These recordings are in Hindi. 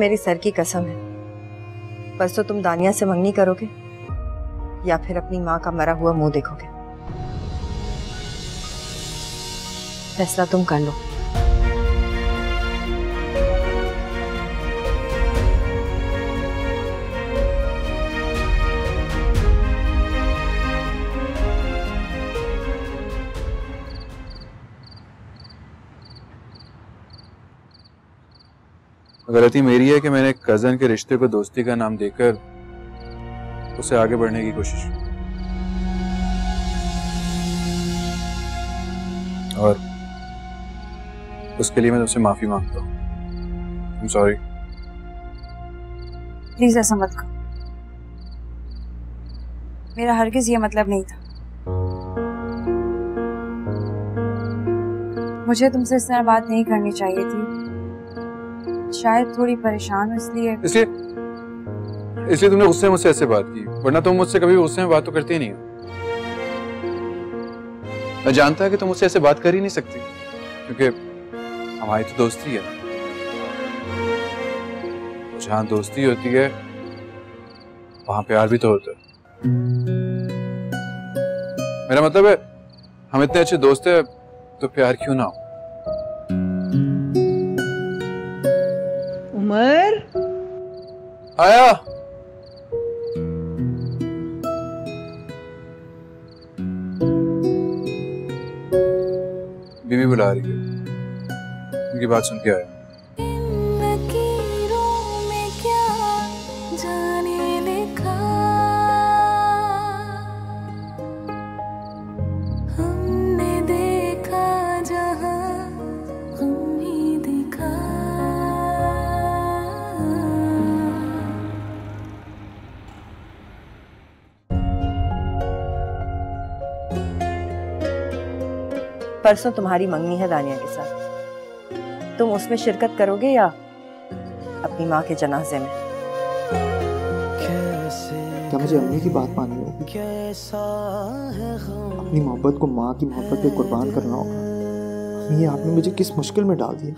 मेरी सर की कसम है, परसों तुम दानिया से मंगनी करोगे या फिर अपनी माँ का मरा हुआ मुंह देखोगे? फैसला तुम कर लो। गलती मेरी है कि मैंने कजन के रिश्ते को दोस्ती का नाम देकर उसे आगे बढ़ने की कोशिश की और उसके लिए मैं तुमसे माफी मांगता हूँ। I'm sorry। प्लीज ऐसा मत करो, मेरा हरगिज ये मतलब नहीं था। मुझे तुमसे इस तरह बात नहीं करनी चाहिए थी, शायद थोड़ी परेशान हूँ इसलिए तुमने गुस्से में मुझसे ऐसे बात की, वरना तुम मुझसे कभी गुस्से में बात तो करती ही नहीं हो। मैं जानता है कि तुम मुझसे ऐसे बात कर ही नहीं सकती, क्योंकि हमारी तो दोस्ती है। जहाँ दोस्ती होती है वहां प्यार भी तो होता है। मेरा मतलब है हम इतने अच्छे दोस्त हैं तो प्यार क्यों ना हो। उमर आया। बीबी बुला रही है, उनकी बात सुन के आया। परसों तुम्हारी मंगनी है दानिया के साथ, तुम उसमें शिरकत करोगे या अपनी माँ के जनाजे में? क्या मुझे अम्मी की बात माननी होगी? अपनी मोहब्बत को माँ की मोहब्बत पे कुर्बान करना होगा? अम्मी, आपने मुझे किस मुश्किल में डाल दिया।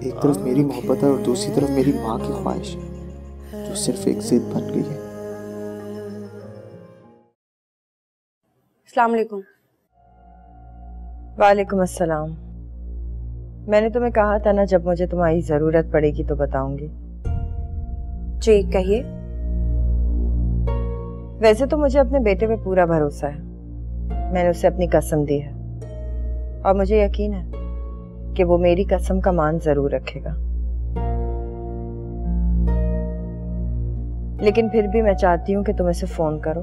एक तरफ मेरी मोहब्बत है और दूसरी तरफ मेरी माँ की ख्वाहिश जो सिर्फ एक जिद बन गई है। अस्सलाम वालेकुम। वालेकुम अस्सलाम। मैंने तुम्हें कहा था ना, जब मुझे तुम्हारी जरूरत पड़ेगी तो बताऊंगी। जी कहिए। वैसे तो मुझे अपने बेटे पे पूरा भरोसा है, मैंने उसे अपनी कसम दी है और मुझे यकीन है कि वो मेरी कसम का मान जरूर रखेगा। लेकिन फिर भी मैं चाहती हूँ कि तुम इसे फोन करो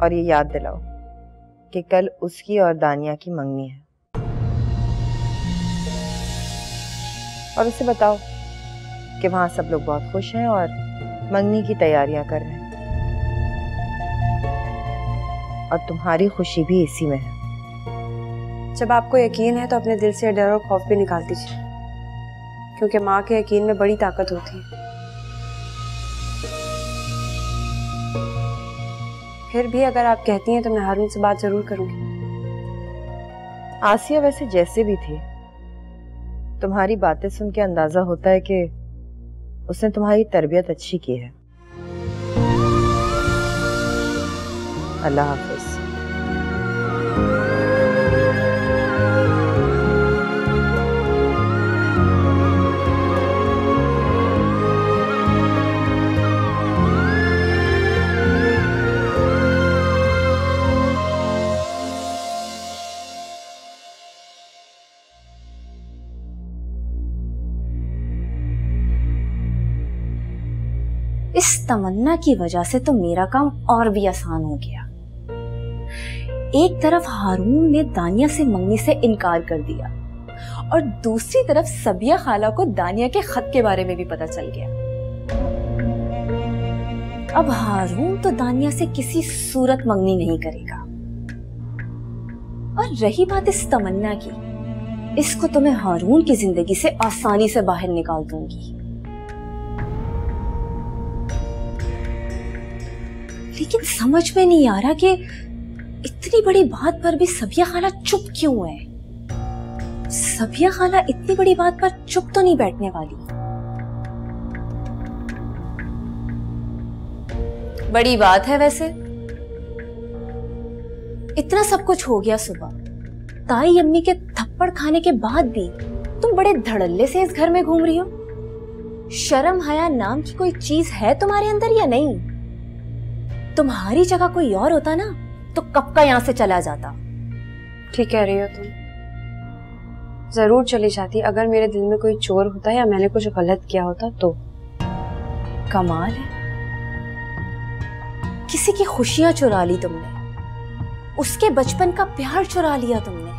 और ये याद दिलाओ कि कल उसकी और दानिया की मंगनी है, और उसे बताओ कि वहां सब लोग बहुत खुश हैं और मंगनी की तैयारियां कर रहे हैं, और तुम्हारी खुशी भी इसी में है। जब आपको यकीन है तो अपने दिल से डर और खौफ भी निकाल दीजिए, क्योंकि माँ के यकीन में बड़ी ताकत होती है। फिर भी अगर आप कहती हैं तो मैं हारून से बात जरूर करूंगी। आसिया वैसे जैसे भी थी, तुम्हारी बातें सुन के अंदाजा होता है कि उसने तुम्हारी तरबियत अच्छी की है। अल्लाह हाफिज। इस तमन्ना की वजह से तो मेरा काम और भी आसान हो गया। एक तरफ हारून ने दानिया से मंगने से इनकार कर दिया और दूसरी तरफ सबिया खाला को दानिया के खत के बारे में भी पता चल गया। अब हारून तो दानिया से किसी सूरत मंगनी नहीं करेगा। और रही बात इस तमन्ना की, इसको तो मैं हारून की जिंदगी से आसानी से बाहर निकाल दूंगी। लेकिन समझ में नहीं आ रहा कि इतनी बड़ी बात पर भी सबिया खाला चुप क्यों है। सबिया खाला इतनी बड़ी बात पर चुप तो नहीं बैठने वाली। बड़ी बात है वैसे। इतना सब कुछ हो गया सुबह, ताई अम्मी के थप्पड़ खाने के बाद भी तुम बड़े धड़ल्ले से इस घर में घूम रही हो। शर्म हया नाम की कोई चीज है तुम्हारे अंदर या नहीं? तुम्हारी जगह कोई और होता ना तो कब का यहां से चला जाता। ठीक कह रही हो तुम, जरूर चली जाती अगर मेरे दिल में कोई चोर होता या मैंने कुछ गलत किया होता तो। कमाल है, किसी की खुशियां चुरा ली तुमने, उसके बचपन का प्यार चुरा लिया तुमने,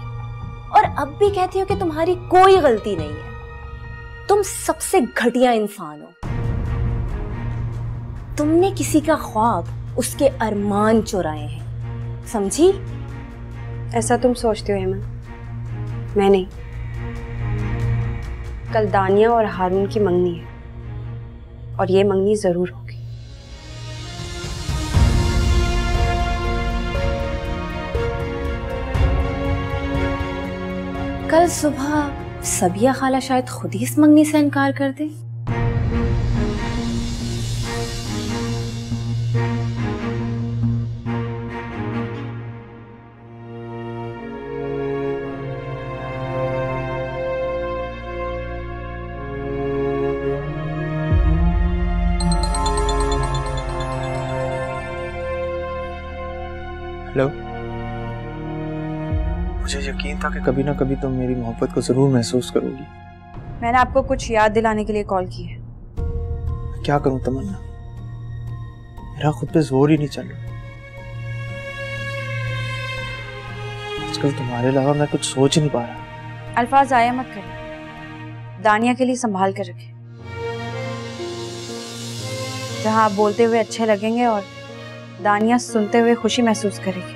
और अब भी कहती हो कि तुम्हारी कोई गलती नहीं है। तुम सबसे घटिया इंसान हो। तुमने किसी का ख्वाब, उसके अरमान चुराए हैं, समझी? ऐसा तुम सोचती हो हेमन, मैं नहीं। कल दानिया और हारून की मंगनी है और ये मंगनी जरूर होगी। कल सुबह सबिया खाला शायद खुद ही इस मंगनी से इनकार कर दे। हेलो, मुझे यकीन था कि कभी ना कभी तुम मेरी मोहब्बत को जरूर महसूस करोगी। मैंने आपको कुछ याद दिलाने के लिए कॉल की है। क्या करूं तमन्ना, मेरा खुद पे जोर ही नहीं चल रहा। आजकल तुम्हारे अलावा मैं कुछ सोच ही नहीं पा रहा। अल्फाज आया मत करें, दानिया के लिए संभाल कर रखें। जहां आप बोलते हुए अच्छे लगेंगे और दानिया सुनते हुए खुशी महसूस करेगी।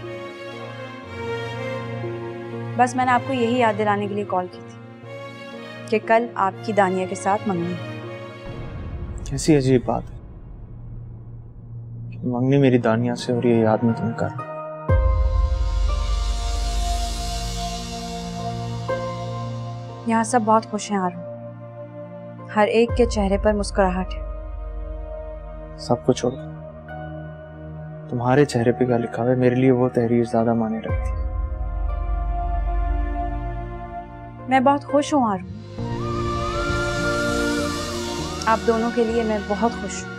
बस मैंने आपको यही याद दिलाने के लिए कॉल की थी कि कल आपकी दानिया के साथ मंगनी है। कैसी अजीब बात है, मंगनी मेरी दानिया से और ये याद मैं तुम्हें कर रहा हूं। यहाँ सब बहुत खुश हैं आरू, हर एक के चेहरे पर मुस्कुराहट है। सब कुछ छोड़ो, तुम्हारे चेहरे पे क्या लिखा है मेरे लिए वो तहरीर ज्यादा माने रखती है। मैं बहुत खुश हूँ आरू, आप दोनों के लिए मैं बहुत खुश हूँ।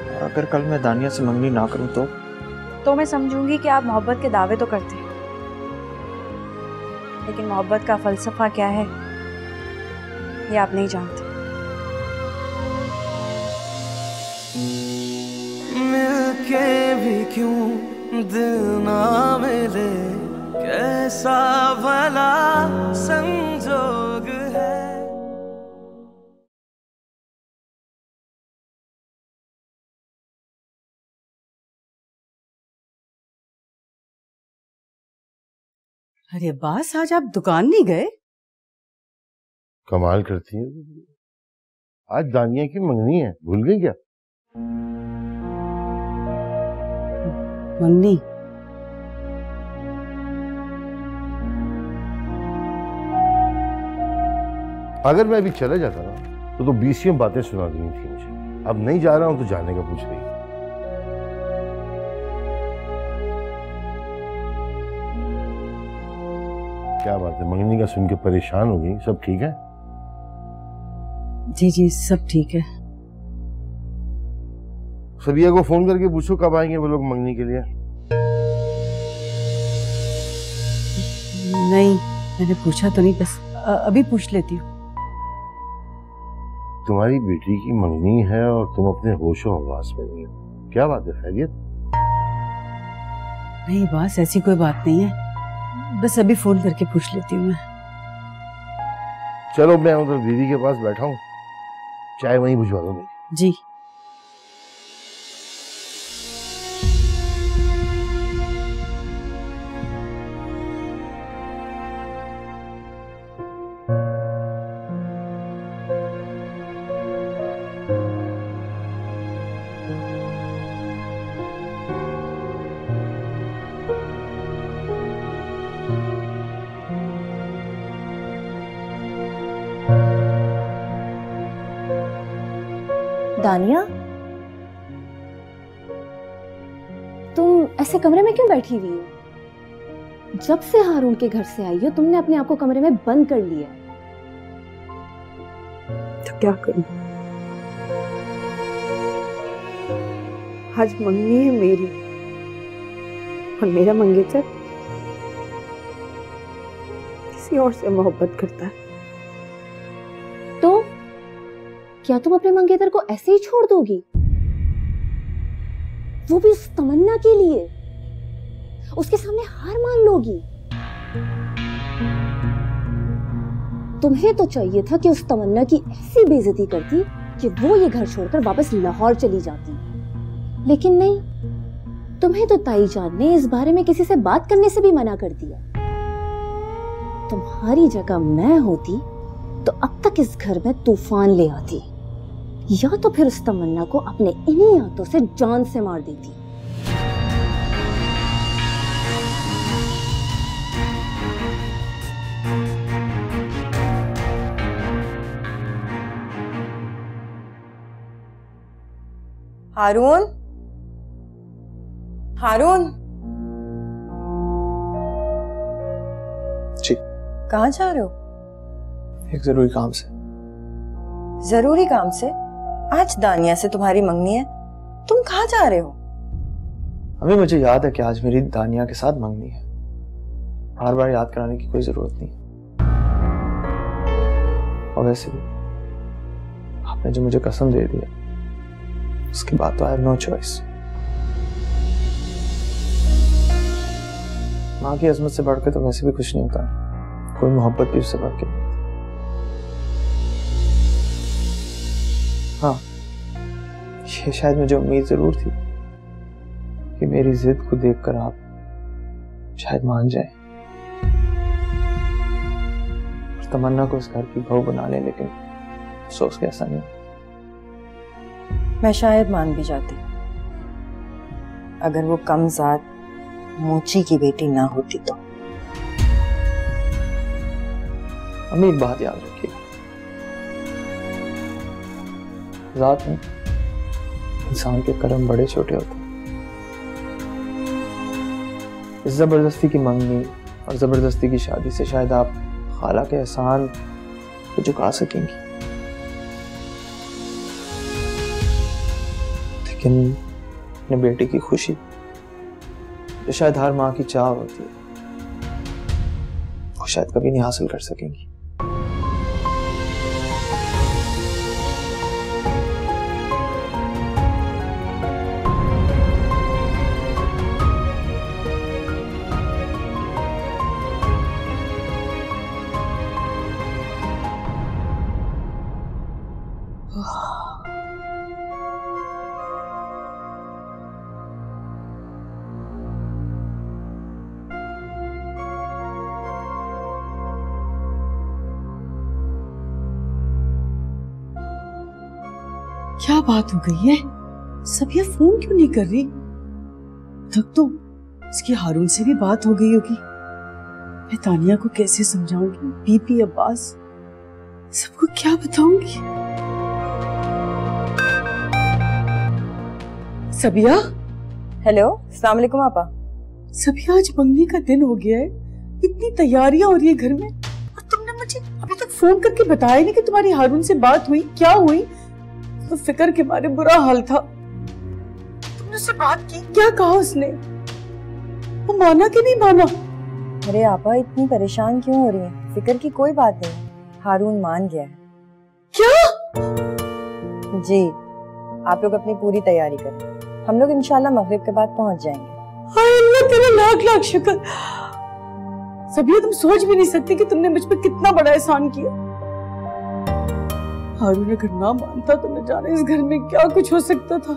और अगर कल मैं दानिया से मंगनी ना करूं तो मैं समझूंगी कि आप मोहब्बत के दावे तो करते हैं, लेकिन मोहब्बत का फलसफा क्या है ये आप नहीं जानते। मिलके भी क्यों दिल ना मिले, कैसा भला संजोग है। अरे बास, आज आप दुकान नहीं गए? कमाल करती है, आज दानिया की मंगनी है, भूल गई क्या? मंगनी? अगर मैं अभी चला जाता ना तो 20 बातें सुना देनी थी मुझे। अब नहीं जा रहा हूं तो जाने का पूछ रही। क्या बात है, मंगनी का सुन के परेशान हो गई? सब ठीक है? जी जी सब ठीक है। सबिया को फोन करके पूछो कब आएंगे वो लोग मंगनी के लिए। नहीं, मैंने पूछा तो नहीं, बस अभी पूछ लेती हूँ। तुम्हारी बेटी की मंगनी है और तुम अपने होशो हवास में नहीं हो, क्या बात है? खैरियत? नहीं बास, ऐसी कोई बात नहीं है, बस अभी फोन करके पूछ लेती हूँ मैं। चलो मैं उधर दीदी के पास बैठा हूँ, चाय वहीं बुझवा दो मेरी। जी। दानिया, तुम ऐसे कमरे में क्यों बैठी हुई हो? जब से हारून के घर से आई हो तुमने अपने आप को कमरे में बंद कर लिया। तो क्या करूं? आज मंगनी है मेरी और मेरा मंगेतर किसी और से मोहब्बत करता है। तो क्या तुम अपने मंगेतर को ऐसे ही छोड़ दोगी? वो भी उस तमन्ना के लिए? उसके सामने हार मान लोगी? तुम्हें तो चाहिए था कि उस तमन्ना की ऐसी बेइज्जती करती कि वो ये घर छोड़कर वापस लाहौर चली जाती, लेकिन नहीं, तुम्हें तो ताई जान ने इस बारे में किसी से बात करने से भी मना कर दिया। तुम्हारी जगह मैं होती तो अब तक इस घर में तूफान ले आती, या तो फिर उस तमन्ना को अपने इन्हीं हाथों से जान से मार देती। हारून, हारून, जी कहाँ जा रहे हो? एक जरूरी काम से। जरूरी काम से? आज दानिया से तुम्हारी मंगनी है, तुम कहाँ जा रहे हो? अभी मुझे याद है कि आज मेरी दानिया के साथ मंगनी है। बार बार याद कराने की कोई जरूरत नहीं। और वैसे भी आपने जो मुझे कसम दे दी है, उसके बाद तो आई हैव नो चॉइस। माँ की अजमत से बढ़कर तो वैसे भी कुछ नहीं होता, कोई मोहब्बत भी उससे बढ़ के। हाँ, ये शायद मुझे उम्मीद जरूर थी कि मेरी जिद को देखकर आप शायद मान जाए और तमन्ना को इस घर की बहू बना ले, लेकिन अफसोस कि ऐसा नहीं। मैं शायद मान भी जाती अगर वो कमजाद मोची की बेटी ना होती तो। अम्मी एक बात याद रखिएगा, ज़ात में इंसान के कर्म बड़े छोटे होते हैं। इस जबरदस्ती की मंगनी और जबरदस्ती की शादी से शायद आप खाला के एहसान को झुका सकेंगी, लेकिन अपने बेटे की खुशी जो शायद हर माँ की चाह होती है, वो शायद कभी नहीं हासिल कर सकेंगी। क्या बात हो गई है? सबिया फोन क्यों नहीं कर रही? तक तो इसकी हारून से भी बात हो गई होगी। मैं तानिया को कैसे समझाऊंगी? बीबी अब्बास सबको क्या बताऊंगी? सबिया। हेलो, अस्सलाम वालेकुम आपा। सबिया, आज मंगनी का दिन हो गया है, इतनी तैयारियां हो रही है घर में और तुमने मुझे अभी तक फोन करके बताया नहीं कि तुम्हारी हारून से बात हुई, क्या हुई? तो फिक्र के मारे बुरा हाल था। तुमने उससे बात की? क्या कहा उसने? वो माना कि नहीं माना? अरे आपा, इतनी परेशान क्यों हो रही हैं? फिक्र की कोई बात नहीं, हारून मान गया है। क्या? जी, आप लोग अपनी पूरी तैयारी करें, हम लोग इंशाल्लाह मगरिब के बाद पहुंच जाएंगे। हाय अल्लाह, तेरा लाख लाख शुक्र। सबिया, तुम सोच भी नहीं सकती कि तुमने मुझ पर कितना बड़ा एहसान किया। हारून अगर ना मानता तो न जाने इस घर में क्या कुछ हो सकता था।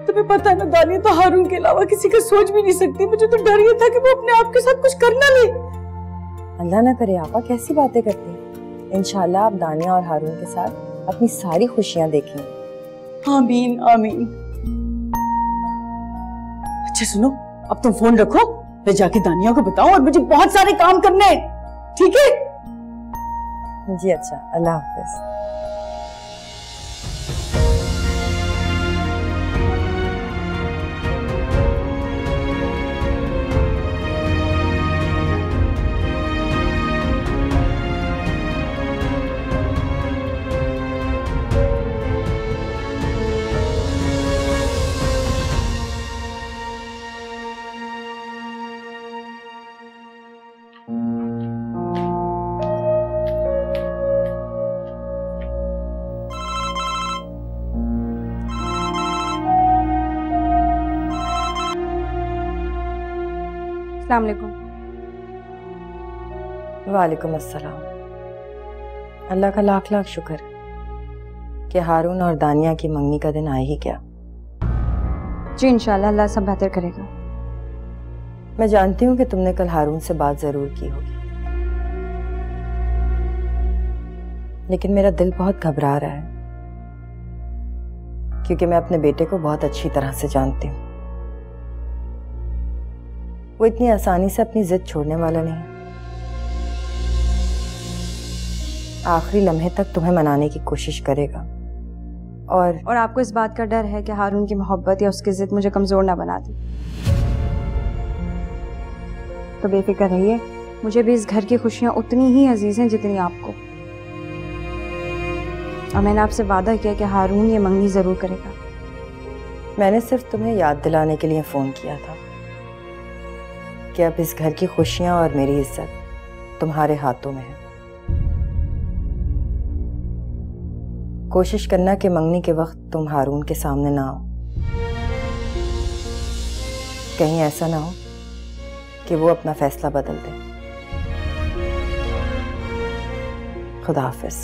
तुम्हें पता है ना, दानिया तो हारून के अलावा किसी का सोच भी नहीं सकती। मुझे तो डर ये था कि वो अपने आप के साथ कुछ कर ना ले। अल्लाह ना करे आपा, कैसी बातें करती हैं। इंशाल्लाह आप दानिया और हारून के साथ अपनी सारी खुशियां देखेंगे। आमीन आमीन। अच्छा सुनो, अब तुम फोन रखो, मैं जाके दानिया को बताऊं और मुझे बहुत सारे काम करने हैं, ठीक है? जी अच्छा, अल्लाह हाफिज। अस्सलाम वालेकुम। वालेकुम अस्सलाम। अल्लाह का लाख लाख शुक्र कि हारून और दानिया की मंगनी का दिन आ ही गया। जी इंशाल्लाह अल्लाह सब बेहतर करेगा। मैं जानती हूँ कि तुमने कल हारून से बात जरूर की होगी, लेकिन मेरा दिल बहुत घबरा रहा है क्योंकि मैं अपने बेटे को बहुत अच्छी तरह से जानती हूँ। वो इतनी आसानी से अपनी जिद छोड़ने वाला नहीं। आखिरी लम्हे तक तुम्हें मनाने की कोशिश करेगा और आपको इस बात का डर है कि हारून की मोहब्बत या उसकी जिद मुझे कमजोर ना बना दे। तो बेफिक्र रहिए, मुझे भी इस घर की खुशियां उतनी ही अजीज हैं जितनी आपको। और मैंने आपसे वादा किया कि हारून ये मंगनी जरूर करेगा। मैंने सिर्फ तुम्हें याद दिलाने के लिए फोन किया था कि अब इस घर की खुशियां और मेरी इज्जत तुम्हारे हाथों में है। कोशिश करना कि मंगनी के वक्त तुम हारून के सामने ना आओ। कहीं ऐसा ना हो कि वो अपना फैसला बदल दे। खुदा हाफिज।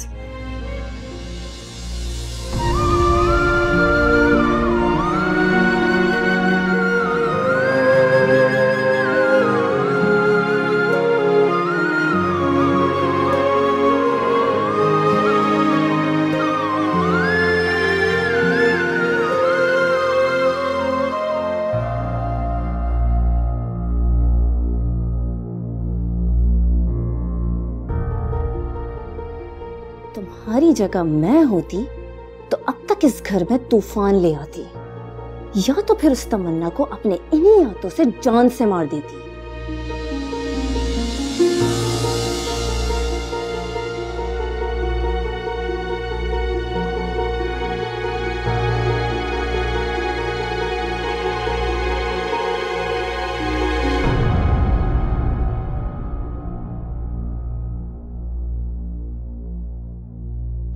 तुम्हारी जगह मैं होती तो अब तक इस घर में तूफान ले आती, या तो फिर उस तमन्ना को अपने इन्हीं हाथों से जान से मार देती।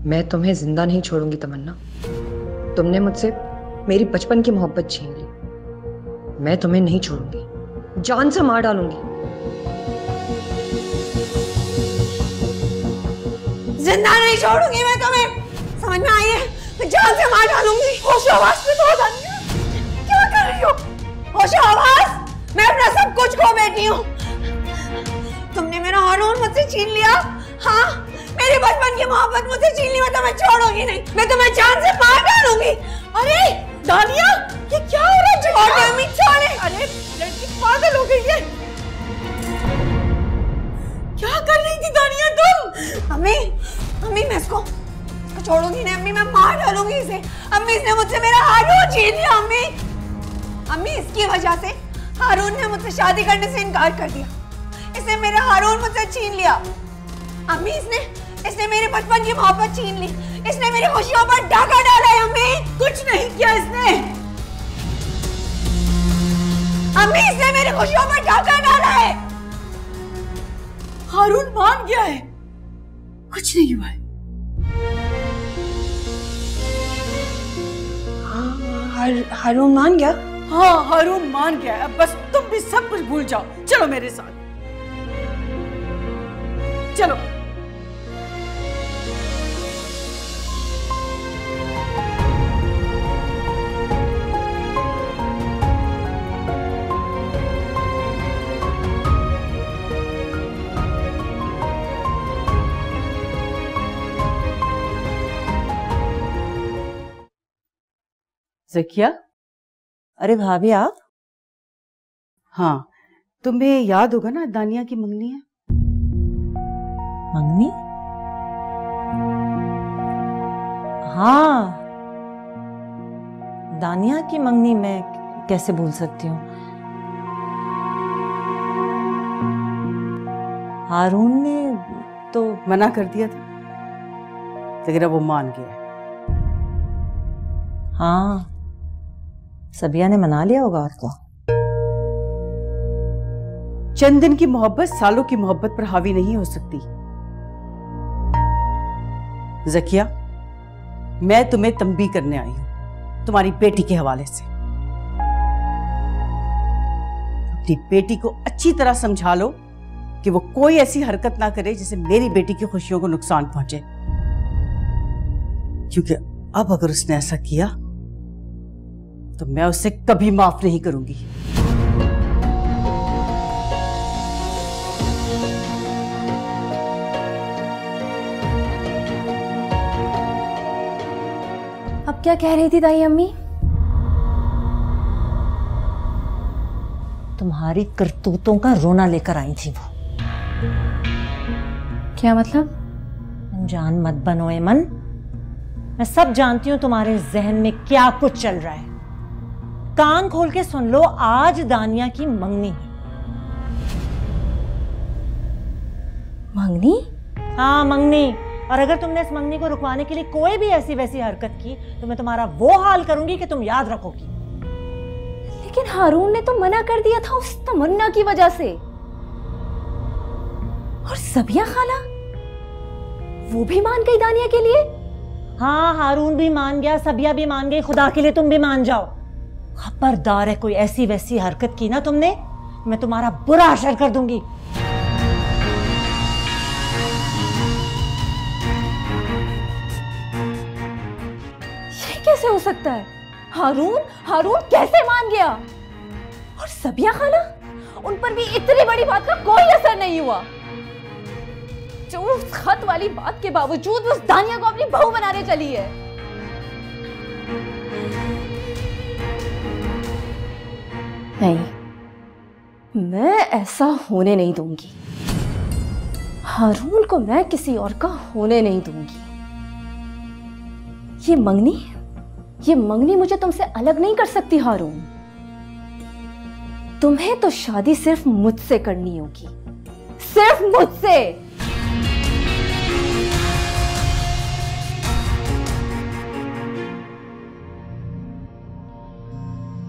मैं तुम्हें जिंदा नहीं छोड़ूंगी तमन्ना। तुमने मुझसे मेरी बचपन की मोहब्बत छीन ली। मैं तुम्हें नहीं छोड़ूंगी, जान से मार डालूंगी। जिंदा नहीं छोड़ूंगी मैं तुम्हें, समझ में आई है? मैं जान से मार डालूंगी। होशो-हवास में तो दानिया क्या कर रही हो? होशो-हवास, मैं अपना सब कुछ खो बैठी हूँ। तुमने मेरा हारून मुझसे छीन लिया। हाँ, मेरी बचपन की मोहब्बत मुझसे छीन ली। मैं तुम्हें छोड़ूंगी नहीं, मैं तुम्हें जान से मार डालूंगी। अरे दानिया, ये क्या हो रहा है? छोड़े अम्मी, छोड़े। अरे लड़की पागल हो गई है। क्या कर रही थी दानिया तुम? अम्मी, अम्मी मैं इसको छोड़ूंगी नहीं अम्मी, मैं मार डालूंगी इसे। अम्मी इसने मुझसे मेरा हारून छीन लिया। अम्मी, अम्मी इसकी वजह से हारून ने मुझसे शादी करने से इनकार कर दिया। इसने मेरा हारून मुझसे छीन लिया। अम्मी इसने मेरे बचपन की मोहब्बत छीन ली। इसने मेरी खुशियों पर डाका डाला है। अम्मी कुछ नहीं किया इसने। अम्मी इसने मेरी खुशियों पर डाका डाला है। हारून मान गया है, कुछ नहीं हुआ है। हारून मान गया? हाँ, हारून मान गया है। अब बस तुम भी सब कुछ भूल जाओ। चलो मेरे साथ, चलो। ज़किया, अरे भाभी आप? हाँ, तुम्हें याद होगा ना दानिया की मंगनी है। मंगनी? हाँ, दानिया की मंगनी मैं कैसे भूल सकती हूँ। हारून ने तो मना कर दिया था, लेकिन अब वो मान गया है। हाँ, सबिया ने मना लिया होगा आपको। चंद दिन की मोहब्बत सालों की मोहब्बत पर हावी नहीं हो सकती। ज़किया, मैं तुम्हें तंबीह करने आई हूं तुम्हारी बेटी के हवाले से। अपनी बेटी को अच्छी तरह समझा लो कि वो कोई ऐसी हरकत ना करे जिससे मेरी बेटी की खुशियों को नुकसान पहुंचे, क्योंकि अब अगर उसने ऐसा किया तो मैं उसे कभी माफ नहीं करूंगी। अब क्या कह रही थी दाई अम्मी? तुम्हारी करतूतों का रोना लेकर आई थी वो। क्या मतलब? अनजान मत बनो एमन, मैं सब जानती हूं तुम्हारे जहन में क्या कुछ चल रहा है। कान खोल के सुन लो, आज दानिया की मंगनी है। मंगनी? हाँ मंगनी, और अगर तुमने इस मंगनी को रुकवाने के लिए कोई भी ऐसी वैसी हरकत की तो मैं तुम्हारा वो हाल करूंगी कि तुम याद रखोगी। लेकिन हारून ने तो मना कर दिया था उस तमन्ना की वजह से। और सबिया खाला वो भी मान गई दानिया के लिए। हाँ हारून भी मान गया, सबिया भी मान गई, खुदा के लिए तुम भी मान जाओ। खबरदार है कोई ऐसी वैसी हरकत की ना तुमने, मैं तुम्हारा बुरा असर कर दूंगी। ये कैसे हो सकता है? हारून कैसे मान गया? और सबिया खाला, उन पर भी इतनी बड़ी बात का कोई असर नहीं हुआ, जो उस खत वाली बात के बावजूद उस दानिया को अपनी बहू बनाने चली है। नहीं, मैं ऐसा होने नहीं दूंगी। हारून को मैं किसी और का होने नहीं दूंगी। ये मंगनी मुझे तुमसे अलग नहीं कर सकती हारून। तुम्हें तो शादी सिर्फ मुझसे करनी होगी, सिर्फ मुझसे।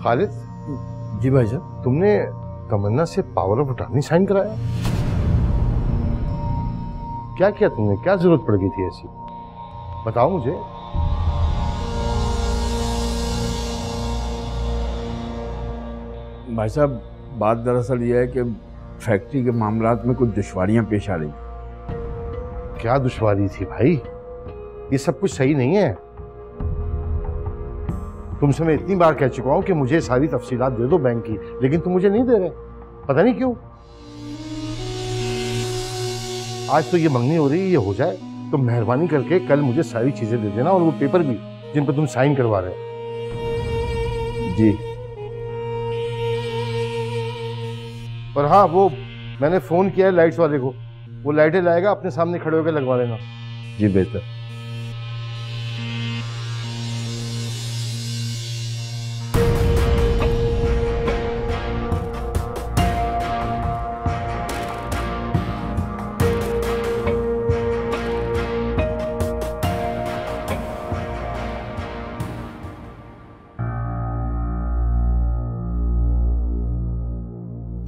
खालिद जी भाईजान। तुमने तमन्ना से पावर ऑफ अटॉर्नी साइन कराया? क्या किया तुमने? क्या जरूरत पड़ गई थी ऐसी? बताओ मुझे। भाई साहब, बात दरअसल यह है कि फैक्ट्री के मामलात में कुछ दुश्वारियां पेश आ रही। क्या दुश्वारी थी भाई? ये सब कुछ सही नहीं है। तुमसे मैं इतनी बार कह चुका हूं कि मुझे सारी तफसीलात दे दो बैंक की, लेकिन तुम मुझे नहीं दे रहे। पता नहीं क्यों। आज तो ये मंगनी हो रही है, ये हो जाए तो मेहरबानी करके कल मुझे सारी चीजें दे देना, और वो पेपर भी जिन पर तुम साइन करवा रहे हो। जी। और हाँ, वो मैंने फोन किया है लाइट्स वाले को, वो लाइटें लाएगा, अपने सामने खड़े होकर लगवा लेना। जी बेहतर।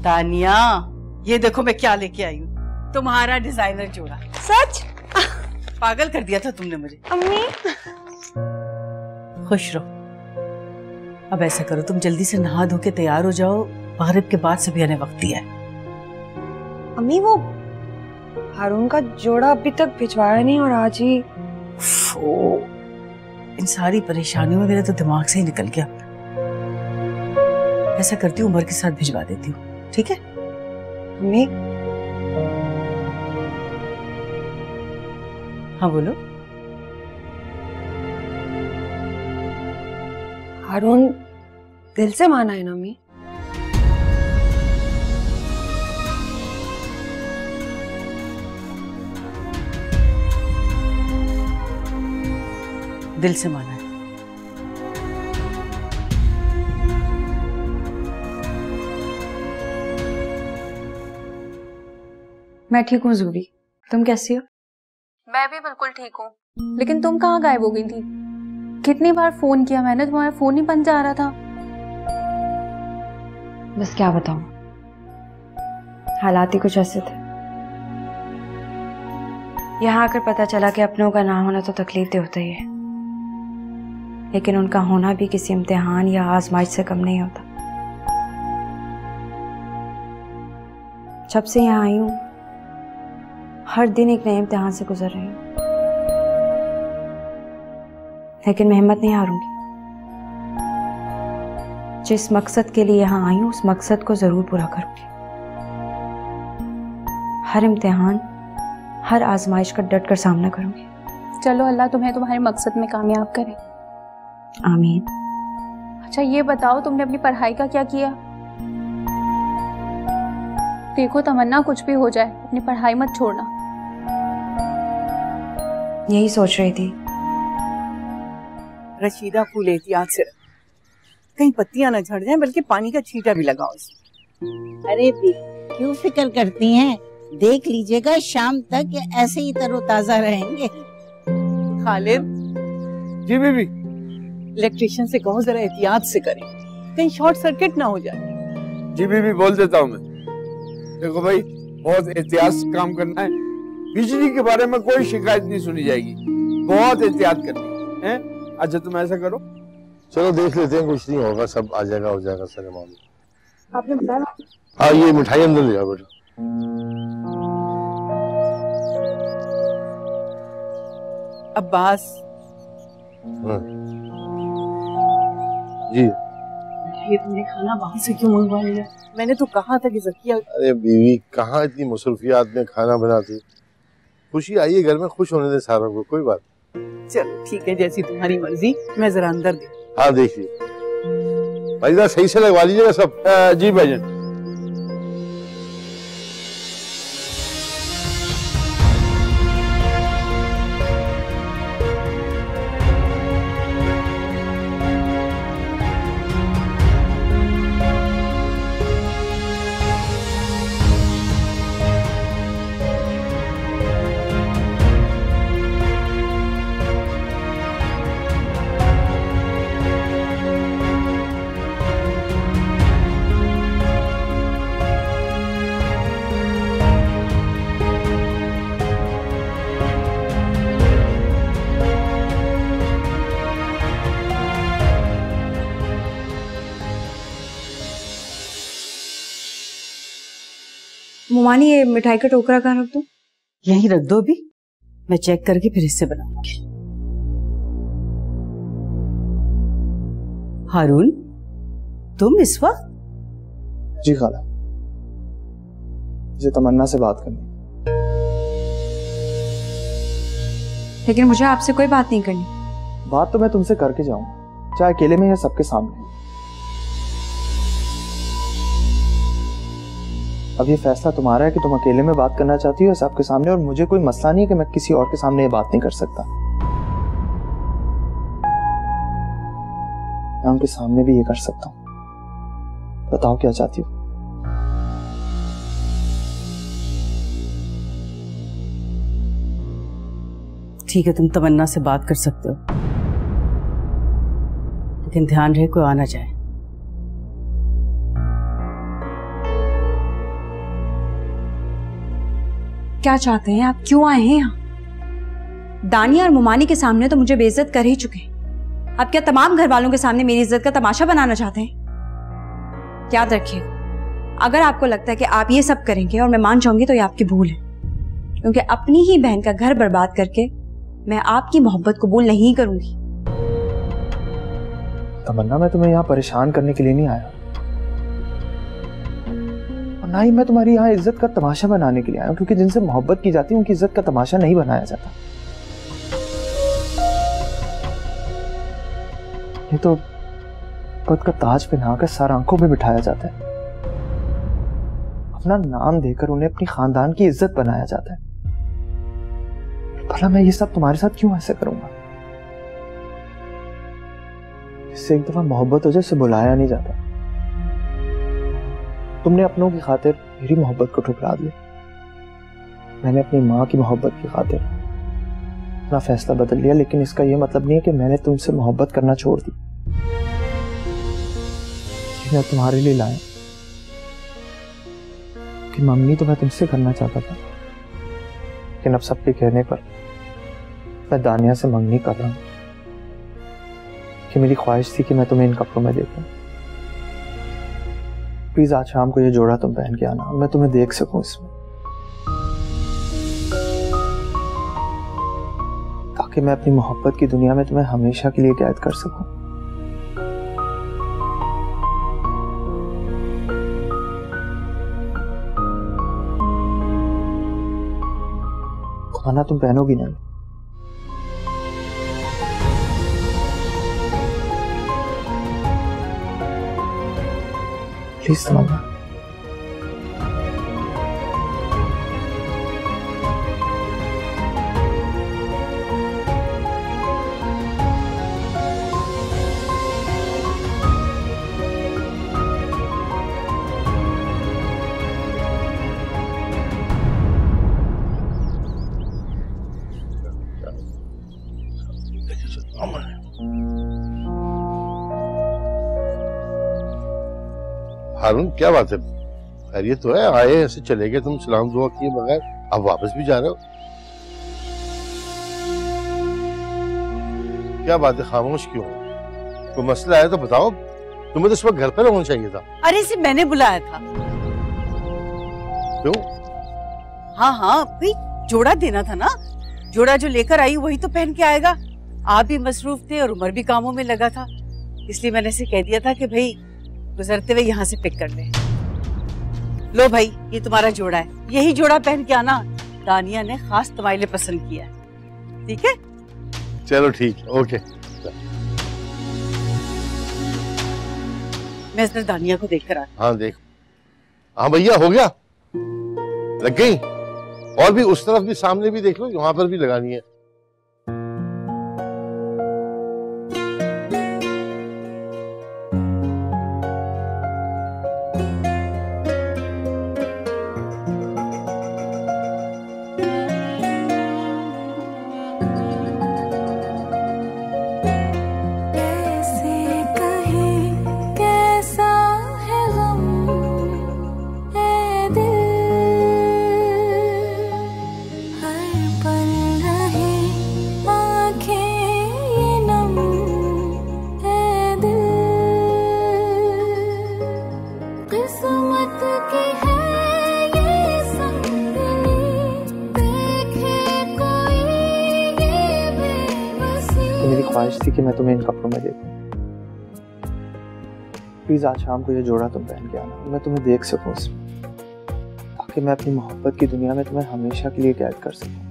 तानिया, ये देखो मैं क्या लेके आई हूँ, तुम्हारा डिजाइनर जोड़ा। सच? पागल कर दिया था तुमने मुझे। अम्मी खुश रहो। अब ऐसा करो, तुम जल्दी से नहा धो के तैयार हो जाओ, मगरिब के बाद सभी आने वक्त दिया है। अम्मी, वो हारून का जोड़ा अभी तक भिजवाया नहीं और आज ही। इन सारी परेशानियों में मेरा तो दिमाग से ही निकल गया। ऐसा करती हूँ, उमर के साथ भिजवा देती हूँ, ठीक है? अम्मी। हाँ बोलो। हारून दिल से माना है ना अम्मी? दिल से माना है। मैं ठीक हूँ ज़ूबी, तुम कैसी हो? मैं भी बिल्कुल ठीक हूँ। लेकिन तुम कहाँ गायब हो गई थी? कितनी बार फोन किया मैंने, तुम्हारा फोन ही बंद जा रहा था। बस क्या बताऊं, हालात ही कुछ ऐसे थे। यहाँ आकर पता चला कि अपनों का ना होना तो तकलीफ दे होता ही है, लेकिन उनका होना भी किसी इम्तिहान या आजमाइश से कम नहीं होता। जब से यहाँ आई हूँ हर दिन एक नए इम्तिहान से गुजर रही हूँ, लेकिन मैं हिम्मत नहीं हारूंगी। जिस मकसद के लिए यहाँ आई हूँ उस मकसद को जरूर पूरा करूंगी। हर इम्तिहान, हर आजमाइश का डट कर सामना करूंगी। चलो अल्लाह तुम्हें तुम्हारे मकसद में कामयाब करे। आमीन। अच्छा ये बताओ तुमने अपनी पढ़ाई का क्या किया? देखो तमन्ना, कुछ भी हो जाए अपनी पढ़ाई मत छोड़ना। यही सोच रही थी। रशीदा, फूल एहतियात से रख, कहीं पत्तियां न झड़ जाएं, बल्कि पानी का छींटा भी लगाओ इसमें। अरे भी क्यों फिक्र करती हैं? देख लीजिएगा शाम तक ऐसे ही तरोताजा रहेंगे। खालिद। जी बीबी। इलेक्ट्रिशियन से कहो जरा एहतियात से करें, कहीं शॉर्ट सर्किट ना हो जाए। जी बीबी, बोल देता हूँ मैं। देखो भाई, बहुत एहतियात से काम करना है। बिजली के बारे में कोई शिकायत नहीं सुनी जाएगी, बहुत एहतियात करनी है। अच्छा तुम ऐसा करो, चलो देख लेते हैं, कुछ नहीं होगा, सब आ जाएगा, हो जाएगा सारे मामले। आपने बताया? हाँ, ये मिठाई अंदर ले आओ बेटा। अब्बास। जी। ये तुमने खाना बाहर से क्यों मंगवा लिया? मैंने तो कहा था कि ज़किया। अरे बीवी, कहाँ इतनी मसरूफियात में खाना बनाती। खुशी आई है घर में, खुश होने दे सारों को, कोई बात। चलो ठीक है, जैसी तुम्हारी मर्जी। मैं जरा अंदर दे। हाँ देखिए भाई, जरा सही से लगवा लीजिएगा सब। जी भाईजान। मुमानी, ये मिठाई का टोकरा कहाँ रख दूं? यहीं रख दो अभी, मैं चेक करके फिर इससे बनाऊंगी। हारून, तुम इस वक्त? जी खाला, मुझे तमन्ना से बात करनी। लेकिन मुझे आपसे कोई बात नहीं करनी। बात तो मैं तुमसे करके जाऊंगा, चाहे अकेले में या सबके सामने। अब ये फैसला तुम्हारा है कि तुम अकेले में बात करना चाहती हो या सबके सामने, और मुझे कोई मसला नहीं है कि मैं किसी और के सामने ये बात नहीं कर सकता। मैं उनके सामने भी ये कर सकता हूँ। बताओ क्या चाहती हो? ठीक है, तुम तमन्ना से बात कर सकते हो, लेकिन ध्यान रहे कोई आना जाए। क्या चाहते हैं आप? क्यों आए हैं यहाँ? दानिया और मुमानी के सामने तो मुझे बेइज्जत कर ही चुके हैं। अब क्या तमाम घर वालों के सामने मेरी इज्जत का तमाशा बनाना चाहते हैं? याद रखिए, अगर आपको लगता है कि आप ये सब करेंगे और मैं मान जाऊंगी तो ये आपकी भूल है, क्योंकि अपनी ही बहन का घर बर्बाद करके मैं आपकी मोहब्बत कबूल नहीं करूंगी। तमन्ना, मैं तुम्हें यहाँ परेशान करने के लिए नहीं आया, और ना ही मैं तुम्हारी यहाँ इज्जत का तमाशा बनाने के लिए आया हूँ, क्योंकि जिनसे मोहब्बत की जाती है उनकी इज्जत का तमाशा नहीं बनाया जाता। ये तो पद का ताज पहनाकर सर आंखों में बिठाया जाता है, अपना नाम देकर उन्हें अपनी खानदान की इज्जत बनाया जाता है। भला मैं ये सब तुम्हारे साथ क्यों ऐसे करूंगा? इससे एक दफा मोहब्बत हो जाए, उसे बुलाया नहीं जाता। तुमने अपनों की खातिर मेरी मोहब्बत को ठुकरा दिया, मैंने अपनी माँ की मोहब्बत की खातिर अपना फैसला बदल लिया, लेकिन इसका यह मतलब नहीं है कि मैंने तुमसे मोहब्बत करना छोड़ दी। मैं तुम्हारे लिए लाया कि मम्मी तो मैं तुमसे करना चाहता था, लेकिन अब सबके कहने पर मैं दानिया से मंगनी कर रहा हूं कि मेरी ख्वाहिश थी कि मैं तुम्हें इन कपड़ों में देखूं। प्लीज आज शाम को ये जोड़ा तुम पहन के आना, मैं तुम्हें देख सकूं इसमें, ताकि मैं अपनी मोहब्बत की दुनिया में तुम्हें हमेशा के लिए कैद कर सकूं। खाना तुम पहनोगी नहीं? प्लीज तमन्ना। हारून क्या बात है, खैरियत तो है? आए ऐसे चले गए तुम सलाम दुआ किए बगैर, अब वापस भी जा रहे हो? क्या बात है, खामोश क्यों हो? कोई मसला है तो बताओ, तुम्हें तो इस वक्त घर पर होना चाहिए था। अरे इसे मैंने बुलाया था। क्यों? हाँ भाई, जोड़ा देना था ना, जोड़ा जो लेकर आई वही तो पहन के आएगा। आप भी मसरूफ थे और उमर भी कामों में लगा था, इसलिए मैंने इसे कह दिया था कि भाई गुजरते हुए यहाँ से पिक कर ले। लो भाई, ये तुम्हारा जोड़ा है, यही जोड़ा पहन के आना, दानिया ने खास तुम्हारे लिए पसंद किया है, ठीक है? चलो ठीक है, ओके। मैं इधर दानिया को देख कर आ। हाँ देख। हाँ भैया, हो गया, लग गई। और भी उस तरफ भी, सामने भी देख लो, वहां पर भी लगानी है। मेरी ख्वाहिश थी कि मैं तुम्हें इन कपड़ों में देखूं। प्लीज आज शाम को ये जोड़ा तुम पहन के आना, मैं तुम्हें देख सकूं इसमें, ताकि मैं अपनी मोहब्बत की दुनिया में तुम्हें हमेशा के लिए कैद कर सकूं।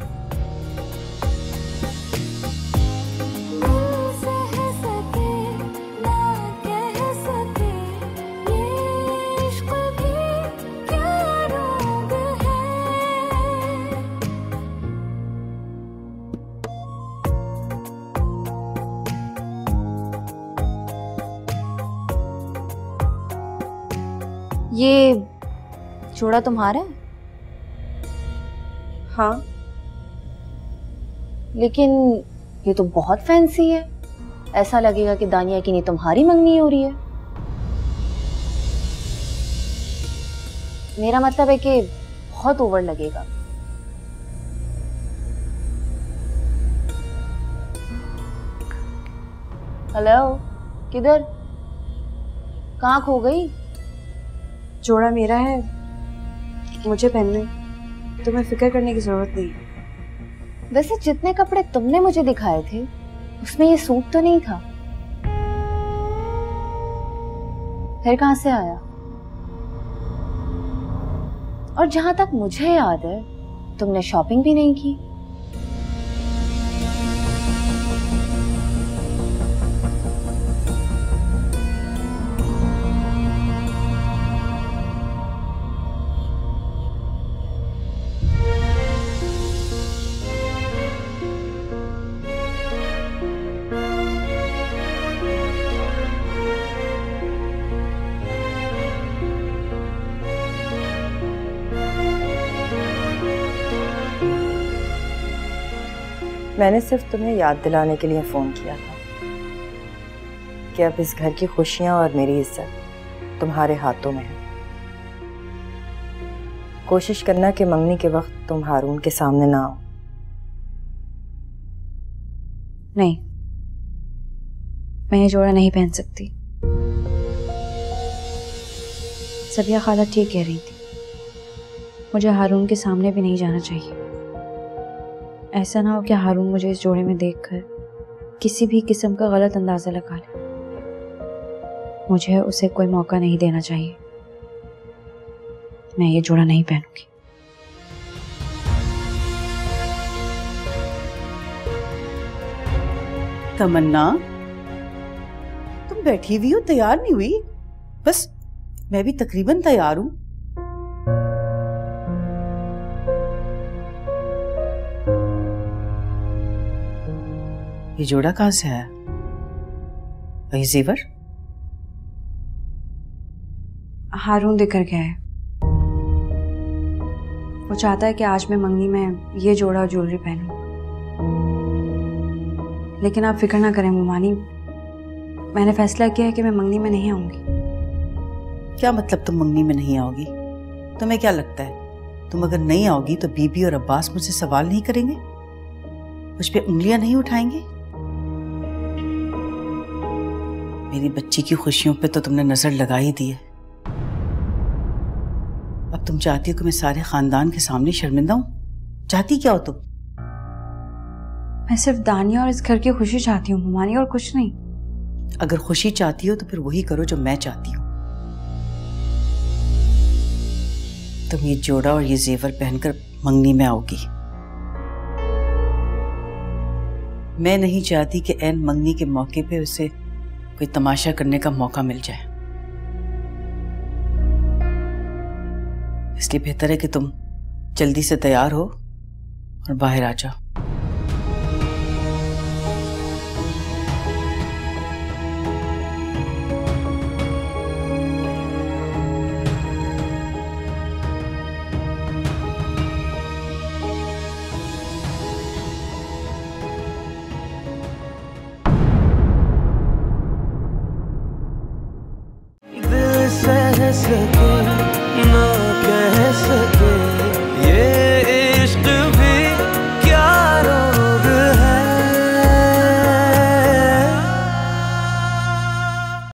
ये जोड़ा तुम्हारा है? हाँ, लेकिन ये तो बहुत फैंसी है, ऐसा लगेगा कि दानिया की नहीं तुम्हारी मंगनी हो रही है। मेरा मतलब है कि बहुत ओवर लगेगा। हेलो, किधर, कहाँ खो गई? जोड़ा मेरा है, मुझे पहनने, तुम्हें फिक्र करने की जरूरत नहीं है। वैसे जितने कपड़े तुमने मुझे दिखाए थे उसमें ये सूट तो नहीं था, फिर कहां से आया? और जहां तक मुझे याद है तुमने शॉपिंग भी नहीं की। मैंने सिर्फ तुम्हें याद दिलाने के लिए फ़ोन किया था कि अब इस घर की खुशियां और मेरी इज्जत तुम्हारे हाथों में है। कोशिश करना कि मंगनी के वक्त तुम हारून के सामने ना आओ। नहीं, मैं ये जोड़ा नहीं पहन सकती। सबिया खाला ठीक कह रही थी, मुझे हारून के सामने भी नहीं जाना चाहिए। ऐसा ना हो कि हारून मुझे इस जोड़े में देखकर किसी भी किस्म का गलत अंदाजा लगा ले। मुझे उसे कोई मौका नहीं देना चाहिए। मैं ये जोड़ा नहीं पहनूंगी। तमन्ना, तुम बैठी हुई हो, तैयार नहीं हुई? बस मैं भी तकरीबन तैयार हूं। ये जोड़ा कहां से आया? वही जेवर? हारून देकर गया है। वो चाहता है कि आज मैं मंगनी में ये जोड़ा और ज्वेलरी पहनूं। लेकिन आप फिक्र ना करें मुमानी, मैंने फैसला किया है कि मैं मंगनी में नहीं आऊंगी। क्या मतलब तुम मंगनी में नहीं आओगी? तुम्हें क्या लगता है तुम अगर नहीं आओगी तो बीबी और अब्बास मुझसे सवाल नहीं करेंगे, मुझ पे उंगलियां नहीं उठाएंगे? मेरी बच्ची की खुशियों पे तो तुमने नजर लगा ही दी है। अब तुम चाहती हो कि मैं सारे खानदान के सामने शर्मिंदा हूं? चाहती क्या हो तुम? मैं सिर्फ दानिया और इस घर की खुशी चाहती हूँ मुमानी, और कुछ नहीं। अगर खुशी चाहती हो तो फिर वही करो जो मैं चाहती हूँ। तुम ये जोड़ा और ये जेवर पहनकर मंगनी में आओगी। मैं नहीं चाहती कि ऐन मंगनी के मौके पे उसे कोई तमाशा करने का मौका मिल जाए। इसलिए बेहतर है कि तुम जल्दी से तैयार हो और बाहर आ जाओ। दिल से